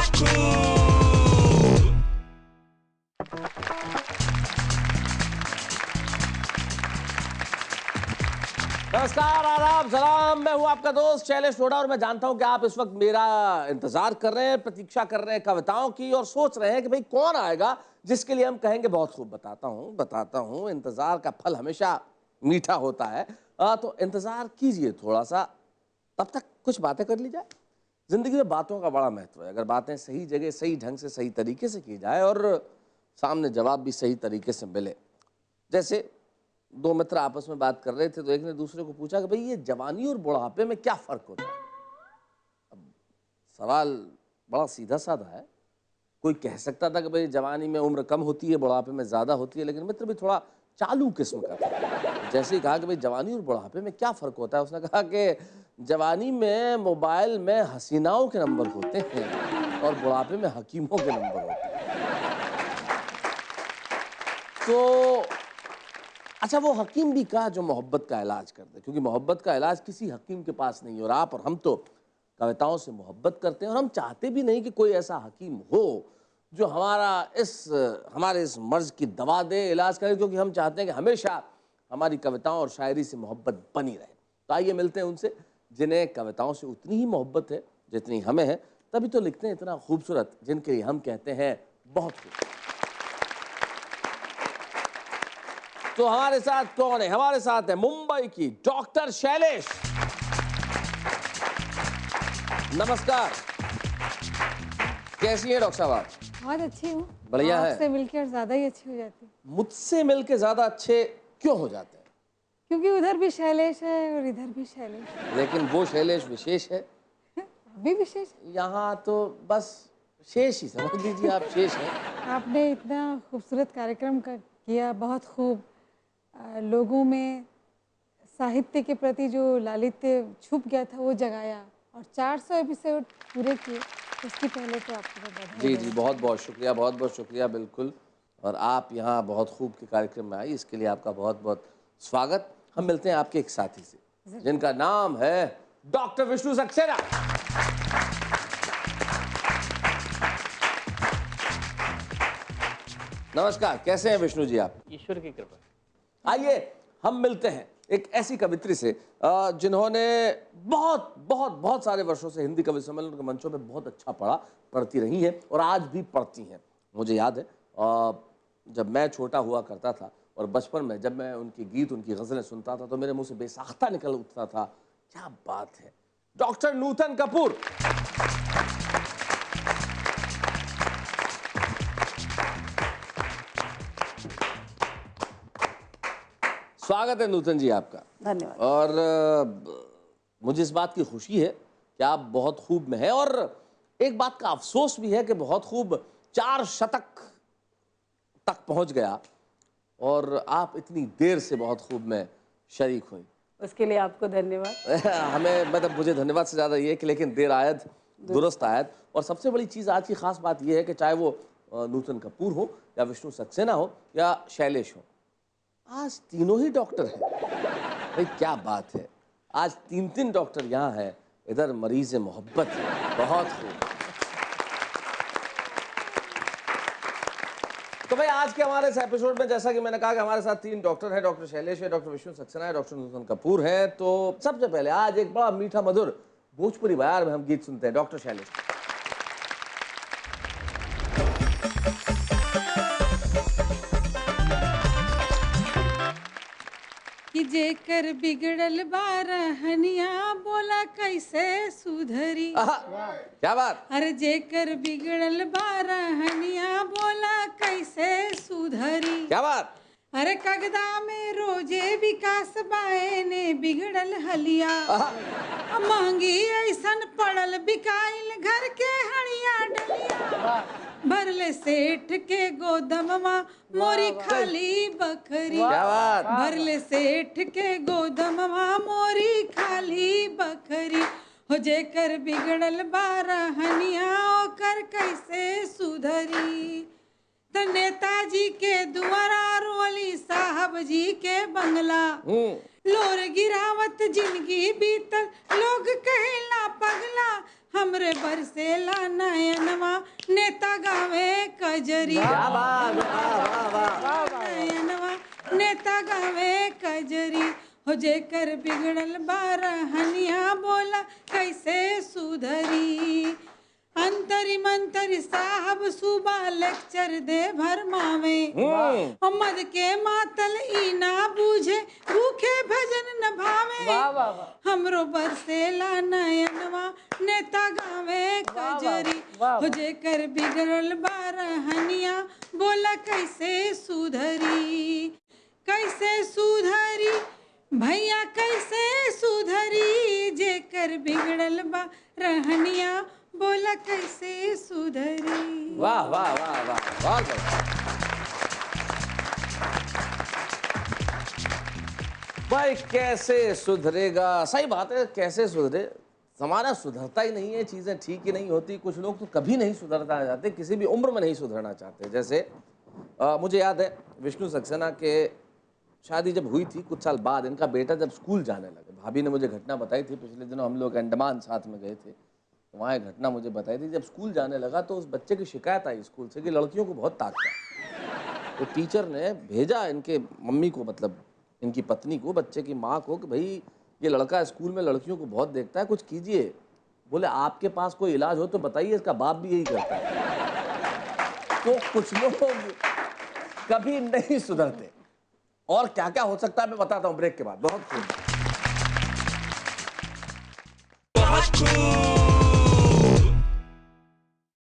नमस्कार, आदाब, सलाम। मैं हूं आपका दोस्त शैलेश रोड़ा और मैं जानता हूं कि आप इस वक्त मेरा इंतजार कर रहे हैं, प्रतीक्षा कर रहे हैं कविताओं की और सोच रहे हैं कि भाई कौन आएगा जिसके लिए हम कहेंगे बहुत खूब। बताता हूं, इंतजार का फल हमेशा मीठा होता है। तो इंतजार कीजिए थोड़ा सा, तब तक कुछ बातें कर ली जाए। जिंदगी में बातों का बड़ा महत्व है। अगर बातें सही जगह, सही ढंग से, सही तरीके से की जाए और सामने जवाब भी सही तरीके से मिले। जैसे दो मित्र आपस में बात कर रहे थे तो एक ने दूसरे को पूछा कि भाई ये जवानी और बुढ़ापे में क्या फर्क होता है। अब सवाल बड़ा सीधा साधा है। कोई कह सकता था कि भाई जवानी में उम्र कम होती है, बुढ़ापे में ज्यादा होती है, लेकिन मित्र भी थोड़ा चालू किस्म का था। जैसे ही कहा कि भाई जवानी और बुढ़ापे में क्या फर्क होता है, उसने कहा कि जवानी में मोबाइल में हसीनाओं के नंबर होते हैं और बुढ़ापे में हकीमों के नंबर होते हैं। तो अच्छा, वो हकीम भी कहा जो मोहब्बत का इलाज कर दे, क्योंकि मोहब्बत का इलाज किसी हकीम के पास नहीं है। और आप और हम तो कविताओं से मोहब्बत करते हैं और हम चाहते भी नहीं कि कोई ऐसा हकीम हो जो हमारे इस मर्ज की दवा दे, इलाज करे, क्योंकि हम चाहते हैं कि हमेशा हमारी कविताओं और शायरी से मोहब्बत बनी रहे। तो आइए मिलते हैं उनसे जिन्हें कविताओं से उतनी ही मोहब्बत है जितनी हमें है, तभी तो लिखते हैं इतना खूबसूरत, जिनके लिए हम कहते हैं बहुत खूब। तो हमारे साथ कौन है? हमारे साथ है मुंबई की डॉक्टर शैलेश। नमस्कार, कैसी हैं डॉक्टर साहब आप? बहुत अच्छी हूँ। बढ़िया है। आपसे मिलकर ज्यादा ही अच्छी हो जाती हूँ। मुझसे मिलके ज्यादा अच्छे क्यों हो जाते हैं? क्योंकि उधर भी शैलेश है और इधर भी शैलेश है। लेकिन वो शैलेश विशेष है, अभी विशेष है। यहाँ तो बस शेष ही समझ लीजिए, आप शेष हैं। आपने इतना खूबसूरत कार्यक्रम किया, बहुत खूब। लोगों में साहित्य के प्रति जो लालित्य छुप गया था वो जगाया और 400 एपिसोड पूरे किए। उसकी पहले तो आपको बधाई। जी जी, बहुत बहुत शुक्रिया, बहुत बहुत शुक्रिया, बिल्कुल। और आप यहाँ बहुत खूब के कार्यक्रम में आई, इसके लिए आपका बहुत बहुत स्वागत। हम मिलते हैं आपके एक साथी से जिनका नाम है डॉक्टर विष्णु सक्सेना। नमस्कार, कैसे हैं विष्णु जी आप? ईश्वर की कृपा। आइए हम मिलते हैं एक ऐसी कवित्री से जिन्होंने बहुत बहुत बहुत सारे वर्षों से हिंदी कवि सम्मेलन के मंचों पे बहुत अच्छा पढ़ती रही हैं और आज भी पढ़ती हैं। मुझे याद है जब मैं छोटा हुआ करता था और बचपन में जब मैं उनके गीत, उनकी गज़लें सुनता था तो मेरे मुंह से बेसाख्ता निकल उठता था। क्या बात है। डॉक्टर नूतन कपूर। स्वागत है नूतन जी आपका। धन्यवाद। और मुझे इस बात की खुशी है कि आप बहुत खूब में हैं और एक बात का अफसोस भी है कि बहुत खूब 4 शतक तक पहुंच गया और आप इतनी देर से बहुत खूब में शरीक हुई। उसके लिए आपको धन्यवाद। हमें मतलब मुझे धन्यवाद से ज़्यादा ये है कि लेकिन देर आयत दुरुस्त आयत। और सबसे बड़ी चीज़ आज की खास बात यह है कि चाहे वो नूतन कपूर हो या विष्णु सक्सेना हो या शैलेश हो, आज तीनों ही डॉक्टर हैं। भाई क्या बात है, आज 3 डॉक्टर यहाँ हैं। इधर मरीज मोहब्बत है। बहुत खूब। तो भाई आज के हमारे इस एपिसोड में जैसा कि मैंने कहा कि हमारे साथ 3 डॉक्टर हैं, डॉक्टर शैलेश है, डॉक्टर विष्णु सक्सेना है, डॉक्टर नूतन कपूर है। तो सबसे पहले आज एक बड़ा मीठा मधुर भोजपुरी बयार में हम गीत सुनते हैं डॉक्टर शैलेश। कि जेकर बिगड़ल बारहनिया बोला कैसे सुधरी। क्या बात। अरे जेकर बिगड़ल बारहनिया बोला कैसे सुधरी। क्या बात। अरे कगदा में रोजे विकास बाए ने बिगड़ल हलिया। महंगी ऐसन पड़ल बिकाइल घर के हड़िया डलिया। भरले सेठ के गोदमवा मोरी खाली बकरी। क्या बात। भरले सेठ के गोदमवा मोरी खाली बकरी। हो जेकर बिगड़ल बारहनिया ओकर कैसे सुधरी। तो नेताजी के दुआरा रोली साहब जी के बंगला। लोर गिरावत जिंदगी बीतल लोग कहेला पगला। हमरे बरसेला नयनवा नेता गावे कजरी क्या बात, वाह वाह वाह। नयनवा नेता गावे कजरी हो जेकर बिगड़ल बारहनिया बोला कैसे सुधरी। अंतरी मंतरी साहब सुबह लेक्चर दे भरमावे मद के मातल ई ना बूझे भूखे भजन न भावे। वाह वाह वाह। हमरो बरसेला नयनवा नेता गावे कजरी वाह। हो जेकर बिगड़ल बारहनिया बोला कैसे सुधरी। कैसे सुधरी भैया कैसे सुधरी जेकर बिगड़ल बारहनिया बोला कैसे सुधरी। वाह वाह वाह वाह, बहुत बढ़िया। भाई कैसे सुधरेगा, सही बात है, कैसे सुधरे। हमारा सुधरता ही नहीं है, चीजें ठीक ही नहीं होती। कुछ लोग तो कभी नहीं सुधरना चाहते, किसी भी उम्र में नहीं सुधरना चाहते। जैसे मुझे याद है विष्णु सक्सेना के शादी जब हुई थी कुछ साल बाद, इनका बेटा जब स्कूल जाने लगे, भाभी ने मुझे घटना बताई थी। पिछले दिनों हम लोग अंडमान साथ में गए थे, वहाँ एक घटना मुझे बताई थी। जब स्कूल जाने लगा तो उस बच्चे की शिकायत आई स्कूल से कि लड़कियों को बहुत ताकता है। तो टीचर ने भेजा इनके मम्मी को, मतलब इनकी पत्नी को, बच्चे की माँ को, कि भाई ये लड़का स्कूल में लड़कियों को बहुत देखता है, कुछ कीजिए। बोले आपके पास कोई इलाज हो तो बताइए, इसका बाप भी यही करता है। तो कुछ लोग कभी नहीं सुधरते। और क्या क्या हो सकता है मैं बताता हूँ ब्रेक के बाद। बहुत खूब।